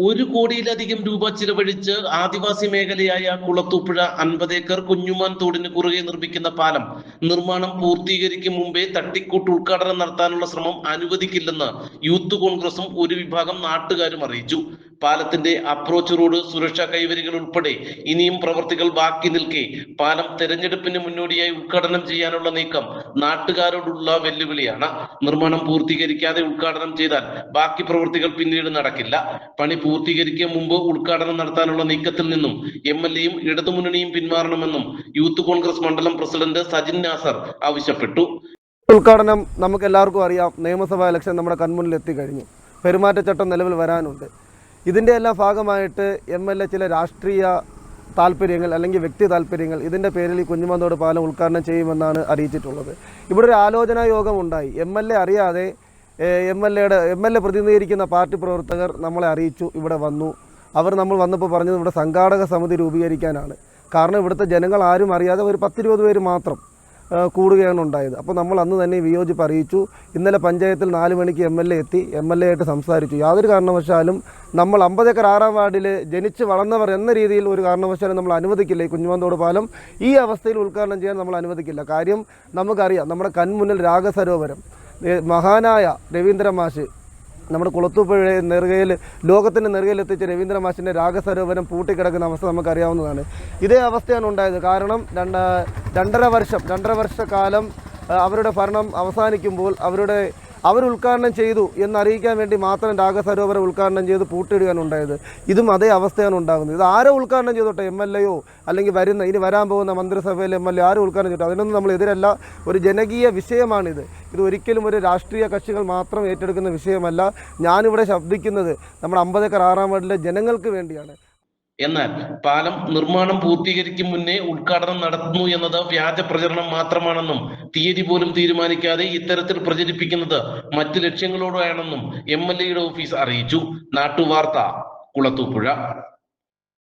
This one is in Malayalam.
1 കോടിയിലധികം രൂപ ചിലവഴിച്ച് ആദിവാസി മേഖലയായ കുളത്തൂപ്പുഴ 50 ഏക്കർ കുഞ്ഞുമാൻ തോടിന് കുറുകെ നിർമ്മിക്കുന്ന പാലം നിർമ്മാണം പൂർത്തീകരിക്കും മുമ്പേ തട്ടിക്കൂട്ട് ഉദ്ഘാടനം നടത്താനുള്ള ശ്രമം അനുവദിക്കില്ലെന്ന് യൂത്ത് കോൺഗ്രസും ഒരു വിഭാഗം നാട്ടുകാരും അറിയിച്ചു. പാലത്തിന്റെ അപ്രോച്ച് റോഡ്, സുരക്ഷാ കൈവരികൾ ഉൾപ്പെടെ ഇനിയും പ്രവർത്തികൾ ബാക്കി നിൽക്കെ പാലം തെരഞ്ഞെടുപ്പിന് മുന്നോടിയായി ഉദ്ഘാടനം ചെയ്യാനുള്ള നീക്കം നാട്ടുകാരോടുള്ള വെല്ലുവിളിയാണ്. നിർമ്മാണം പൂർത്തീകരിക്കാതെ ഉദ്ഘാടനം ചെയ്താൽ ബാക്കി പ്രവൃത്തികൾ പിന്നീട് നടക്കില്ല. പണി പൂർത്തീകരിക്കും മുമ്പ് ഉദ്ഘാടനം നടത്താനുള്ള നീക്കത്തിൽ നിന്നും എംഎൽഎയും ഇടതുമുന്നണിയും പിന്മാറണമെന്നും യൂത്ത് കോൺഗ്രസ് മണ്ഡലം പ്രസിഡന്റ് സജിൻ നാസർ ആവശ്യപ്പെട്ടു. ഉദ്ഘാടനം നമുക്ക് എല്ലാവർക്കും അറിയാം. നിയമസഭാ ഇലക്ഷൻ നമ്മുടെ കൺമുന്നിൽ എത്തിക്കഴിഞ്ഞു. പെരുമാറ്റച്ചട്ടം നിലവിൽ വരാനുണ്ട്. ഇതിൻ്റെ എല്ലാം ഭാഗമായിട്ട് എംഎൽഎ ചില രാഷ്ട്രീയ താല്പര്യങ്ങൾ അല്ലെങ്കിൽ വ്യക്തി താല്പര്യങ്ങൾ ഇതിൻ്റെ പേരിൽ ഈ കുഞ്ഞുമാന്തോട് പാലം ഉദ്ഘാടനം ചെയ്യുമെന്നാണ് അറിയിച്ചിട്ടുള്ളത്. ഇവിടെ ഒരു ആലോചനാ യോഗം ഉണ്ടായി. എംഎൽഎ അറിയാതെ എംഎൽഎ പ്രതിനിധീകരിക്കുന്ന പാർട്ടി പ്രവർത്തകർ നമ്മളെ അറിയിച്ചു. ഇവിടെ വന്നു. നമ്മൾ വന്നപ്പോൾ പറഞ്ഞത് ഇവിടെ സംഘാടക സമിതി രൂപീകരിക്കാനാണ്. കാരണം ഇവിടുത്തെ ജനങ്ങൾ ആരും അറിയാതെ ഒരു 10-20 പേര് മാത്രം കൂടുകയാണ് ഉണ്ടായത്. അപ്പോൾ നമ്മൾ അന്ന് തന്നെ വിയോജിപ്പ് അറിയിച്ചു. ഇന്നലെ പഞ്ചായത്തിൽ 4 മണിക്ക് എംഎൽഎ എത്തി. എംഎൽഎ ആയിട്ട് സംസാരിച്ചു. യാതൊരു കാരണവശാലും നമ്മൾ 50 ഏക്കർ 6-ാം വാർഡിൽ ജനിച്ച് വളർന്നവർ എന്ന രീതിയിൽ ഒരു കാരണവശാലും നമ്മൾ അനുവദിക്കില്ല. ഈ കുഞ്ഞുമാന്തോട് പാലം ഈ അവസ്ഥയിൽ ഉദ്ഘാടനം ചെയ്യാൻ നമ്മൾ അനുവദിക്കില്ല. കാര്യം നമുക്കറിയാം, നമ്മുടെ കൺമുന്നിൽ രാഗസരോവരം, മഹാനായ രവീന്ദ്ര മാഷ് നമ്മുടെ കുളത്തൂപ്പുഴ നെറുകയിൽ, ലോകത്തിൻ്റെ നെറുകയിലെത്തിച്ച രവീന്ദ്ര മാഷിൻ്റെ രാഗസരോവരം പൂട്ടിക്കിടക്കുന്ന അവസ്ഥ നമുക്കറിയാവുന്നതാണ്. ഇതേ അവസ്ഥയാണ് ഉണ്ടായത്. കാരണം 2.5 വർഷക്കാലം അവരുടെ ഭരണം അവസാനിക്കുമ്പോൾ അവർ ഉദ്ഘാടനം ചെയ്തു എന്നറിയിക്കാൻ വേണ്ടി മാത്രം രാഗസരോവരം ഉദ്ഘാടനം ചെയ്ത് പൂട്ടിയിടുകയാണ് ഉണ്ടായത്. ഇതും അതേ അവസ്ഥയാണ് ഉണ്ടാകുന്നത്. ഇത് ആരോ ഉദ്ഘാടനം ചെയ്തോട്ടെ, എംഎൽഎയോ അല്ലെങ്കിൽ ഇനി വരാൻ പോകുന്ന മന്ത്രിസഭയിലെ എംഎൽഎ ആരും ഉദ്ഘാടനം ചെയ്തോട്ടെ, അതിനൊന്നും നമ്മൾ എതിരല്ല. ഒരു ജനകീയ വിഷയമാണിത്. ഇത് ഒരിക്കലും ഒരു രാഷ്ട്രീയ കക്ഷികൾ മാത്രം ഏറ്റെടുക്കുന്ന വിഷയമല്ല. ഞാനിവിടെ ശബ്ദിക്കുന്നത് നമ്മുടെ 50 ഏക്കർ 6-ാം വാർഡിലെ ജനങ്ങൾക്ക് വേണ്ടിയാണ്. എന്നാൽ പാലം നിർമ്മാണം പൂർത്തീകരിക്കും മുന്നേ ഉദ്ഘാടനം നടത്തുന്നു എന്നത് വ്യാജ പ്രചരണം മാത്രമാണെന്നും തീയതി പോലും തീരുമാനിക്കാതെ ഇത്തരത്തിൽ പ്രചരിപ്പിക്കുന്നത് മറ്റ് ലക്ഷ്യങ്ങളോടെയാണെന്നും എംഎൽഎയുടെ ഓഫീസ് അറിയിച്ചു. നാട്ടുവാർത്ത, കുളത്തൂപ്പുഴ.